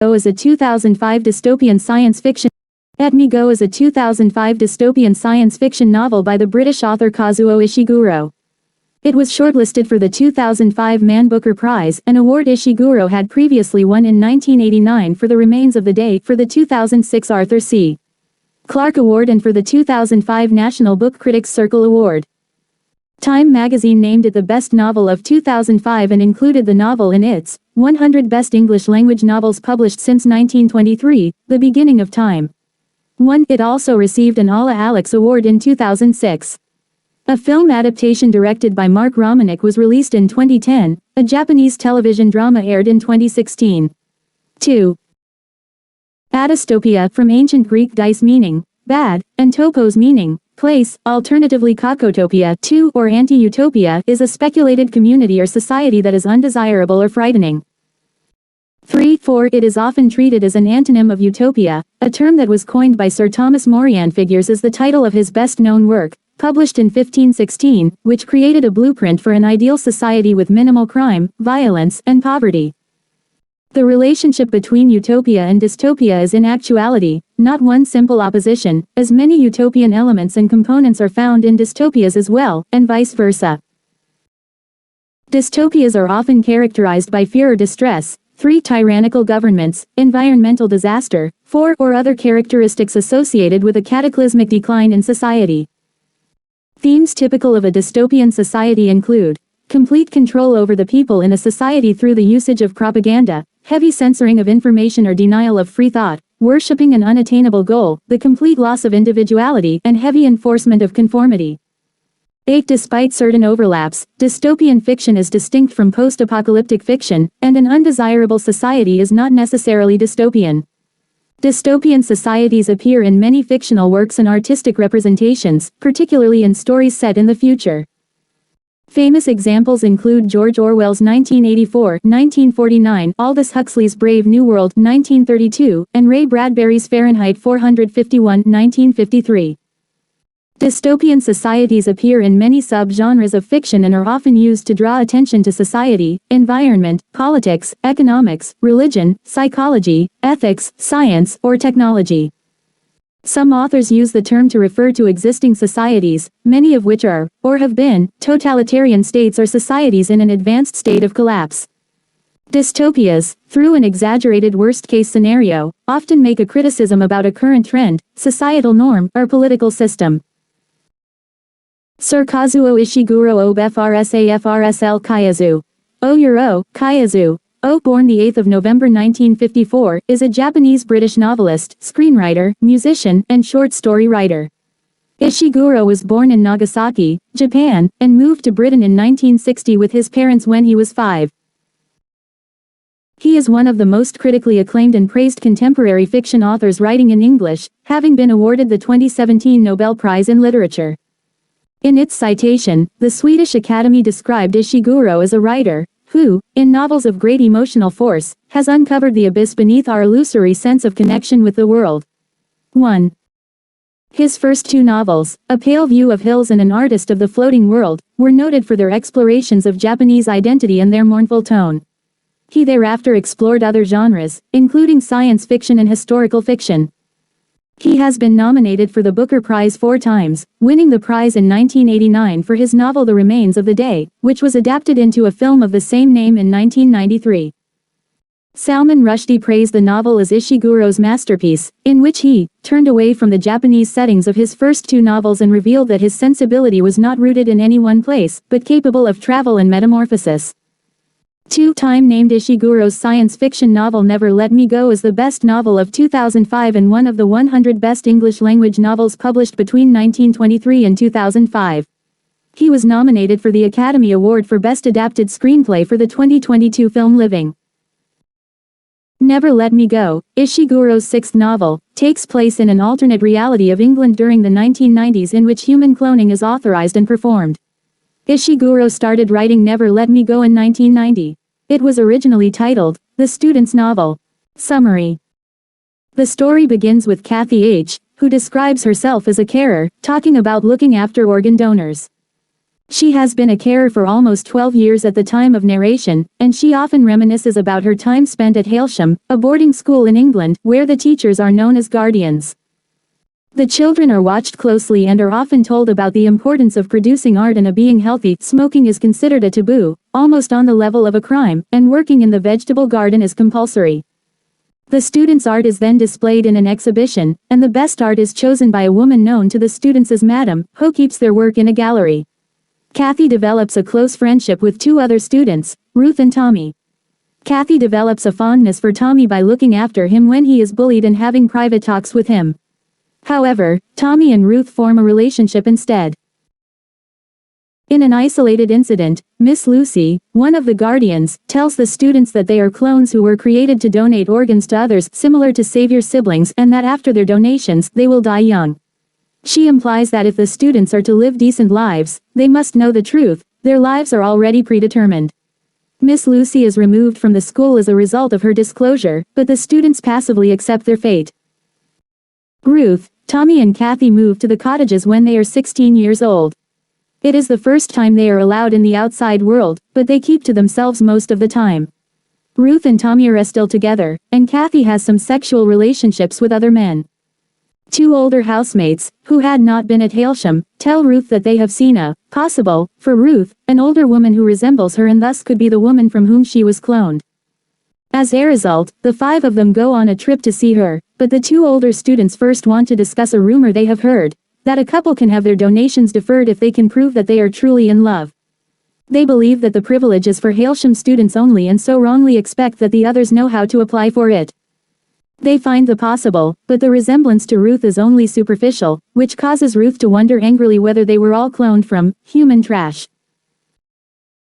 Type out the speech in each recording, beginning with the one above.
is a 2005 dystopian science fiction. Let Me Go is a 2005 dystopian science fiction novel by the British author Kazuo Ishiguro. It was shortlisted for the 2005 Man Booker Prize, an award Ishiguro had previously won in 1989 for The Remains of the Day, for the 2006 Arthur C. Clarke Award and for the 2005 National Book Critics Circle Award. Time magazine named it the best novel of 2005 and included the novel in its 100 Best English Language Novels Published Since 1923, The Beginning of Time. It also received an Alla Alex Award in 2006. A film adaptation directed by Mark Romanek was released in 2010, a Japanese television drama aired in 2016. 2. Adystopia, from ancient Greek dys meaning bad, and topos meaning place, alternatively kakotopia, 2, or anti-utopia, is a speculated community or society that is undesirable or frightening. 3. 4. It is often treated as an antonym of utopia, a term that was coined by Sir Thomas More and figures as the title of his best-known work, published in 1516, which created a blueprint for an ideal society with minimal crime, violence, and poverty. The relationship between utopia and dystopia is in actuality not one simple opposition, as many utopian elements and components are found in dystopias as well, and vice versa. Dystopias are often characterized by fear or distress, 3. Tyrannical governments, environmental disaster, 4. Or other characteristics associated with a cataclysmic decline in society. Themes typical of a dystopian society include complete control over the people in a society through the usage of propaganda, heavy censoring of information or denial of free thought, worshipping an unattainable goal, the complete loss of individuality, and heavy enforcement of conformity. 8. Despite certain overlaps, dystopian fiction is distinct from post-apocalyptic fiction, and an undesirable society is not necessarily dystopian. Dystopian societies appear in many fictional works and artistic representations, particularly in stories set in the future. Famous examples include George Orwell's 1984, 1949, Aldous Huxley's Brave New World, 1932, and Ray Bradbury's Fahrenheit 451, 1953. Dystopian societies appear in many sub-genres of fiction and are often used to draw attention to society, environment, politics, economics, religion, psychology, ethics, science, or technology. Some authors use the term to refer to existing societies, many of which are, or have been, totalitarian states or societies in an advanced state of collapse. Dystopias, through an exaggerated worst-case scenario, often make a criticism about a current trend, societal norm, or political system. Sir Kazuo Ishiguro ob FRSAFRSL Kayazu. Kayazu. Born the 8th of November 1954, is a Japanese-British novelist, screenwriter, musician, and short story writer. Ishiguro was born in Nagasaki, Japan, and moved to Britain in 1960 with his parents when he was 5. He is one of the most critically acclaimed and praised contemporary fiction authors writing in English, having been awarded the 2017 Nobel Prize in Literature. In its citation, the Swedish Academy described Ishiguro as a writer who, in novels of great emotional force, has uncovered the abyss beneath our illusory sense of connection with the world. 1. His first two novels, A Pale View of Hills and An Artist of the Floating World, were noted for their explorations of Japanese identity and their mournful tone. He thereafter explored other genres, including science fiction and historical fiction. He has been nominated for the Booker Prize 4 times, winning the prize in 1989 for his novel The Remains of the Day, which was adapted into a film of the same name in 1993. Salman Rushdie praised the novel as Ishiguro's masterpiece, in which he turned away from the Japanese settings of his first two novels and revealed that his sensibility was not rooted in any one place, but capable of travel and metamorphosis. 2. Time named Ishiguro's science fiction novel Never Let Me Go as the best novel of 2005 and one of the 100 best English language novels published between 1923 and 2005. He was nominated for the Academy Award for Best Adapted Screenplay for the 2022 film Living. Never Let Me Go, Ishiguro's sixth novel, takes place in an alternate reality of England during the 1990s in which human cloning is authorized and performed. Ishiguro started writing Never Let Me Go in 1990. It was originally titled, The Student's Novel. Summary. The story begins with Kathy H., who describes herself as a carer, talking about looking after organ donors. She has been a carer for almost 12 years at the time of narration, and she often reminisces about her time spent at Hailsham, a boarding school in England, where the teachers are known as guardians. The children are watched closely and are often told about the importance of producing art and being healthy. Smoking is considered a taboo, almost on the level of a crime, and working in the vegetable garden is compulsory. The students' art is then displayed in an exhibition, and the best art is chosen by a woman known to the students as Madam, who keeps their work in a gallery. Kathy develops a close friendship with two other students, Ruth and Tommy. Kathy develops a fondness for Tommy by looking after him when he is bullied and having private talks with him. However, Tommy and Ruth form a relationship instead. In an isolated incident, Miss Lucy, one of the guardians, tells the students that they are clones who were created to donate organs to others similar to Savior's siblings and that after their donations they will die young. She implies that if the students are to live decent lives, they must know the truth, their lives are already predetermined. Miss Lucy is removed from the school as a result of her disclosure, but the students passively accept their fate. Ruth, Tommy and Kathy move to the cottages when they are 16 years old. It is the first time they are allowed in the outside world, but they keep to themselves most of the time. Ruth and Tommy are still together, and Kathy has some sexual relationships with other men. Two older housemates, who had not been at Hailsham, tell Ruth that they have seen for Ruth, an older woman who resembles her and thus could be the woman from whom she was cloned. As a result, the five of them go on a trip to see her, but the two older students first want to discuss a rumor they have heard, that a couple can have their donations deferred if they can prove that they are truly in love. They believe that the privilege is for Hailsham students only and so wrongly expect that the others know how to apply for it. They find the possible, but the resemblance to Ruth is only superficial, which causes Ruth to wonder angrily whether they were all cloned from human trash.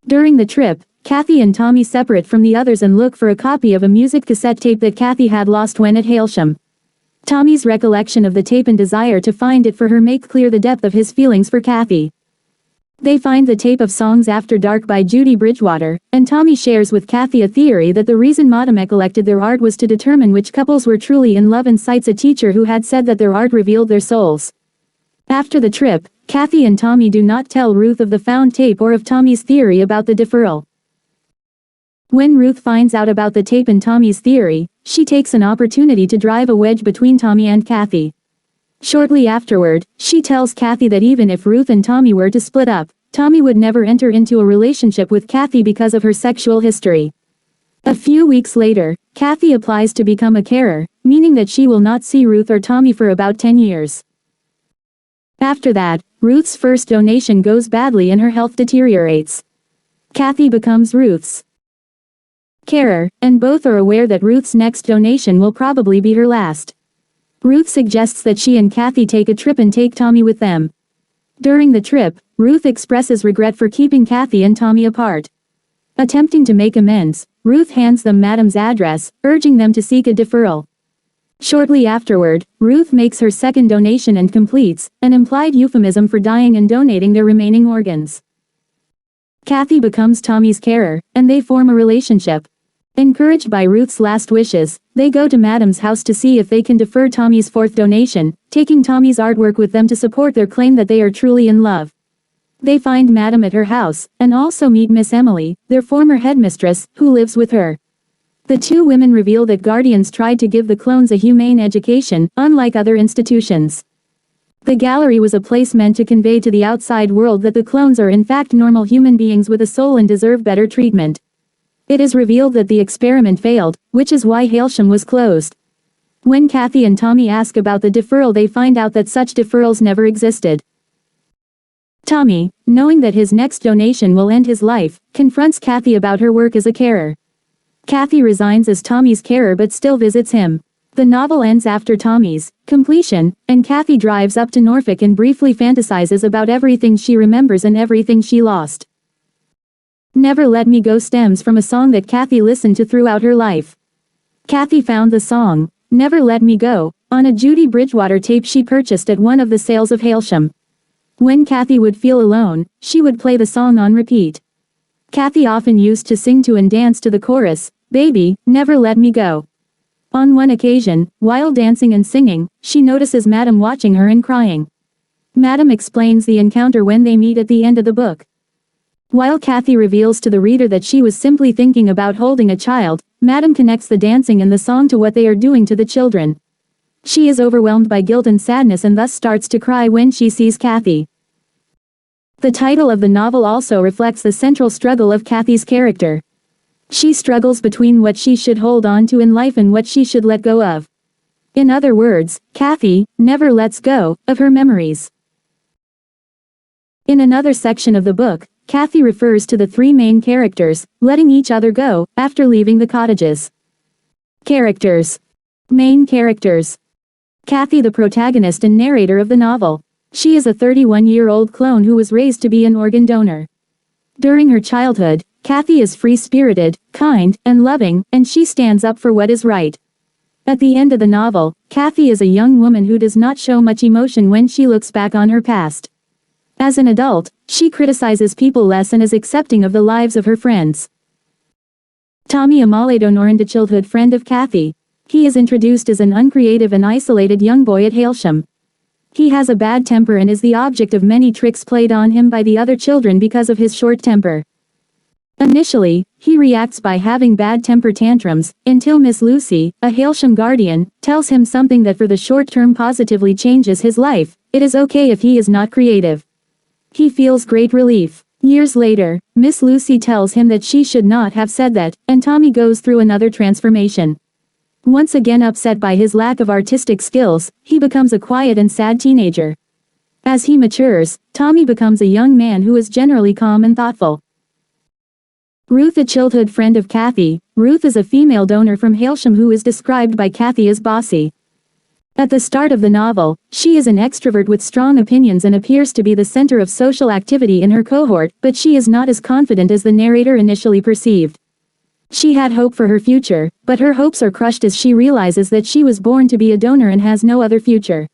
During the trip, Kathy and Tommy separate from the others and look for a copy of a music cassette tape that Kathy had lost when at Hailsham. Tommy's recollection of the tape and desire to find it for her make clear the depth of his feelings for Kathy. They find the tape of Songs After Dark by Judy Bridgewater, and Tommy shares with Kathy a theory that the reason Madame collected their art was to determine which couples were truly in love and cites a teacher who had said that their art revealed their souls. After the trip, Kathy and Tommy do not tell Ruth of the found tape or of Tommy's theory about the deferral. When Ruth finds out about the tape and Tommy's theory, she takes an opportunity to drive a wedge between Tommy and Kathy. Shortly afterward, she tells Kathy that even if Ruth and Tommy were to split up, Tommy would never enter into a relationship with Kathy because of her sexual history. A few weeks later, Kathy applies to become a carer, meaning that she will not see Ruth or Tommy for about 10 years. After that, Ruth's first donation goes badly and her health deteriorates. Kathy becomes Ruth's carer, and both are aware that Ruth's next donation will probably be her last. Ruth suggests that she and Kathy take a trip and take Tommy with them. During the trip, Ruth expresses regret for keeping Kathy and Tommy apart. Attempting to make amends, Ruth hands them Madame's address, urging them to seek a deferral. Shortly afterward, Ruth makes her second donation and completes an implied euphemism for dying and donating their remaining organs. Kathy becomes Tommy's carer, and they form a relationship. Encouraged by Ruth's last wishes, they go to Madame's house to see if they can defer Tommy's fourth donation, taking Tommy's artwork with them to support their claim that they are truly in love. They find Madame at her house, and also meet Miss Emily, their former headmistress, who lives with her. The two women reveal that guardians tried to give the clones a humane education, unlike other institutions. The gallery was a place meant to convey to the outside world that the clones are in fact normal human beings with a soul and deserve better treatment. It is revealed that the experiment failed, which is why Hailsham was closed. When Kathy and Tommy ask about the deferral, they find out that such deferrals never existed. Tommy, knowing that his next donation will end his life, confronts Kathy about her work as a carer. Kathy resigns as Tommy's carer but still visits him. The novel ends after Tommy's completion, and Kathy drives up to Norfolk and briefly fantasizes about everything she remembers and everything she lost. Never Let Me Go stems from a song that Kathy listened to throughout her life. Kathy found the song, Never Let Me Go, on a Judy Bridgewater tape she purchased at one of the sales of Hailsham. When Kathy would feel alone, she would play the song on repeat. Kathy often used to sing to and dance to the chorus, Baby, Never Let Me Go. On one occasion, while dancing and singing, she notices Madame watching her and crying. Madam explains the encounter when they meet at the end of the book. While Kathy reveals to the reader that she was simply thinking about holding a child, Madam connects the dancing and the song to what they are doing to the children. She is overwhelmed by guilt and sadness and thus starts to cry when she sees Kathy. The title of the novel also reflects the central struggle of Kathy's character. She struggles between what she should hold on to in life and what she should let go of. In other words, Kathy never lets go of her memories. In another section of the book, Kathy refers to the three main characters, letting each other go, after leaving the cottages. Characters. Main characters. Kathy, the protagonist and narrator of the novel. She is a 31-year-old clone who was raised to be an organ donor. During her childhood, Kathy is free-spirited, kind, and loving, and she stands up for what is right. At the end of the novel, Kathy is a young woman who does not show much emotion when she looks back on her past. As an adult, she criticizes people less and is accepting of the lives of her friends. Tommy, a Maledonor childhood friend of Kathy. He is introduced as an uncreative and isolated young boy at Hailsham. He has a bad temper and is the object of many tricks played on him by the other children because of his short temper. Initially, he reacts by having bad temper tantrums, until Miss Lucy, a Hailsham guardian, tells him something that for the short term positively changes his life: it is okay if he is not creative. He feels great relief. Years later, Miss Lucy tells him that she should not have said that, and Tommy goes through another transformation. Once again upset by his lack of artistic skills, he becomes a quiet and sad teenager. As he matures, Tommy becomes a young man who is generally calm and thoughtful. Ruth, a childhood friend of Kathy. Ruth is a female donor from Hailsham who is described by Kathy as bossy. At the start of the novel, she is an extrovert with strong opinions and appears to be the center of social activity in her cohort, but she is not as confident as the narrator initially perceived. She had hope for her future, but her hopes are crushed as she realizes that she was born to be a donor and has no other future.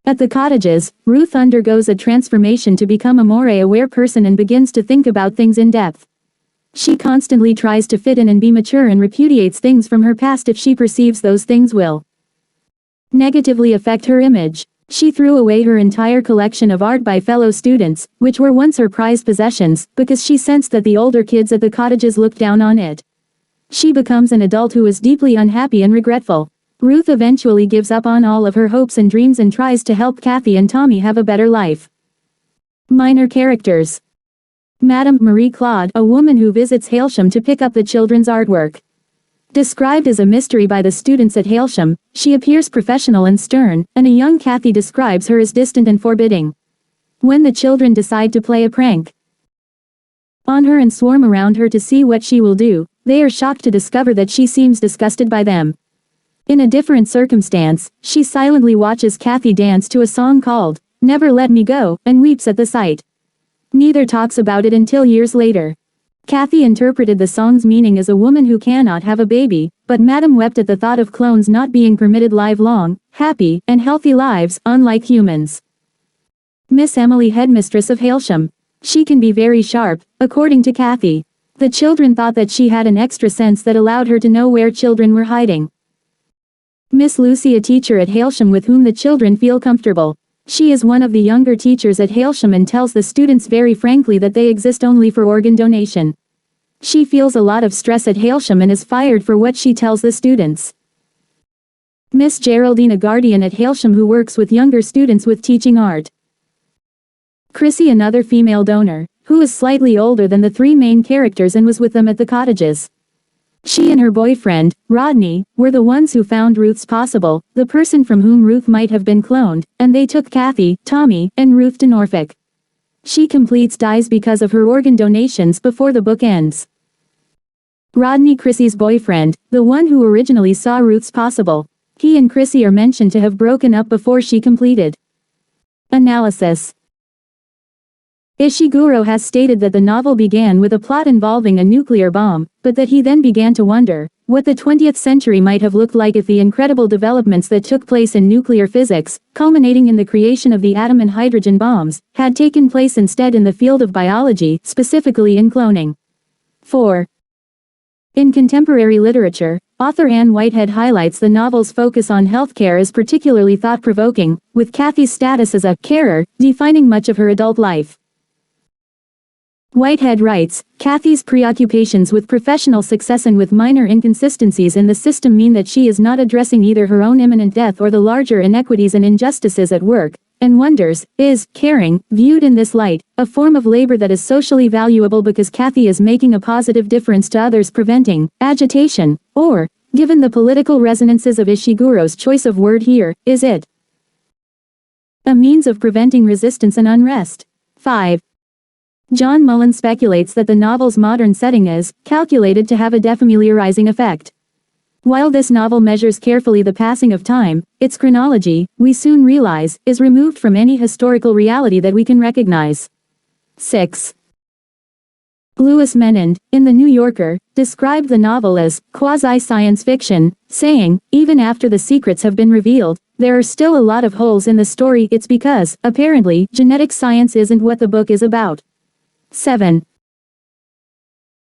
At the cottages, Ruth undergoes a transformation to become a more aware person and begins to think about things in depth. She constantly tries to fit in and be mature and repudiates things from her past if she perceives those things will negatively affect her image. She threw away her entire collection of art by fellow students, which were once her prized possessions, because she sensed that the older kids at the cottages looked down on it. She becomes an adult who is deeply unhappy and regretful. Ruth eventually gives up on all of her hopes and dreams and tries to help Kathy and Tommy have a better life. Minor characters. Madame Marie Claude, a woman who visits Hailsham to pick up the children's artwork. Described as a mystery by the students at Hailsham, she appears professional and stern, and a young Kathy describes her as distant and forbidding. When the children decide to play a prank on her and swarm around her to see what she will do, they are shocked to discover that she seems disgusted by them. In a different circumstance, she silently watches Kathy dance to a song called "Never Let Me Go" and weeps at the sight. Neither talks about it until years later. Kathy interpreted the song's meaning as a woman who cannot have a baby, but Madame wept at the thought of clones not being permitted live-long, happy, and healthy lives, unlike humans. Miss Emily, headmistress of Hailsham. She can be very sharp, according to Kathy. The children thought that she had an extra sense that allowed her to know where children were hiding. Miss Lucy, a teacher at Hailsham with whom the children feel comfortable. She is one of the younger teachers at Hailsham and tells the students very frankly that they exist only for organ donation. She feels a lot of stress at Hailsham and is fired for what she tells the students. Miss Geraldine, a guardian at Hailsham who works with younger students with teaching art. Chrissy, another female donor, who is slightly older than the three main characters and was with them at the cottages. She and her boyfriend, Rodney, were the ones who found Ruth's possible, the person from whom Ruth might have been cloned, and they took Kathy, Tommy, and Ruth to Norfolk. She dies because of her organ donations before the book ends. Rodney, Chrissy's boyfriend, the one who originally saw Ruth's possible. He and Chrissy are mentioned to have broken up before she completed. Analysis. Ishiguro has stated that the novel began with a plot involving a nuclear bomb, but that he then began to wonder what the 20th century might have looked like if the incredible developments that took place in nuclear physics, culminating in the creation of the atom and hydrogen bombs, had taken place instead in the field of biology, specifically in cloning. 4. In contemporary literature, author Anne Whitehead highlights the novel's focus on healthcare as particularly thought-provoking, with Kathy's status as a carer defining much of her adult life. Whitehead writes, Kathy's preoccupations with professional success and with minor inconsistencies in the system mean that she is not addressing either her own imminent death or the larger inequities and injustices at work, and wonders, is caring, viewed in this light, a form of labor that is socially valuable because Kathy is making a positive difference to others, preventing agitation, or, given the political resonances of Ishiguro's choice of word here, is it a means of preventing resistance and unrest? 5. John Mullen speculates that the novel's modern setting is calculated to have a defamiliarizing effect. While this novel measures carefully the passing of time, its chronology, we soon realize, is removed from any historical reality that we can recognize. 6. Louis Menand, in The New Yorker, described the novel as quasi-science fiction, saying, even after the secrets have been revealed, there are still a lot of holes in the story. It's because, apparently, genetic science isn't what the book is about. 7.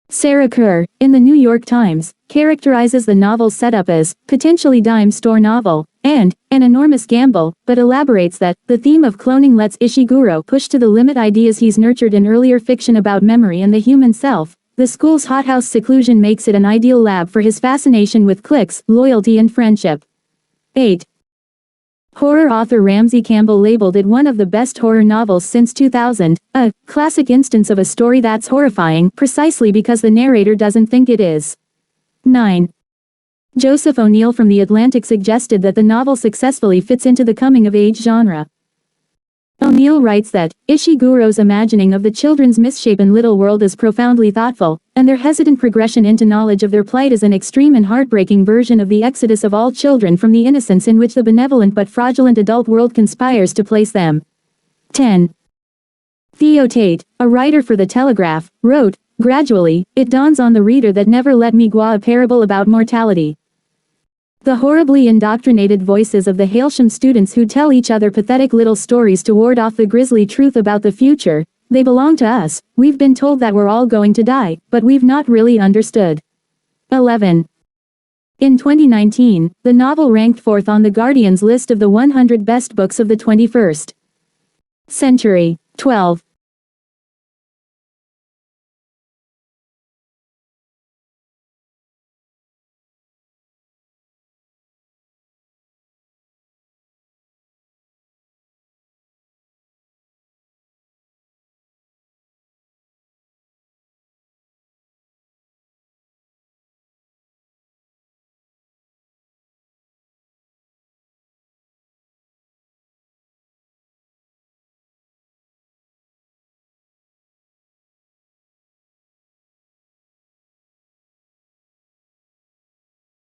Sarah Kerr, in the New York Times, characterizes the novel's setup as potentially dime store novel and an enormous gamble, but elaborates that the theme of cloning lets Ishiguro push to the limit ideas he's nurtured in earlier fiction about memory and the human self. The school's hothouse seclusion makes it an ideal lab for his fascination with cliques, loyalty and friendship. 8. Horror author Ramsey Campbell labeled it one of the best horror novels since 2000, a classic instance of a story that's horrifying precisely because the narrator doesn't think it is. 9. Joseph O'Neill from The Atlantic suggested that the novel successfully fits into the coming-of-age genre. O'Neill writes that Ishiguro's imagining of the children's misshapen little world is profoundly thoughtful, and their hesitant progression into knowledge of their plight is an extreme and heartbreaking version of the exodus of all children from the innocence in which the benevolent but fraudulent adult world conspires to place them. 10. Theo Tate, a writer for The Telegraph, wrote, gradually, it dawns on the reader that never let me go a parable about mortality. The horribly indoctrinated voices of the Hailsham students who tell each other pathetic little stories to ward off the grisly truth about the future, they belong to us. We've been told that we're all going to die, but we've not really understood. 11. In 2019, the novel ranked fourth on The Guardian's list of the 100 best books of the 21st century. 12.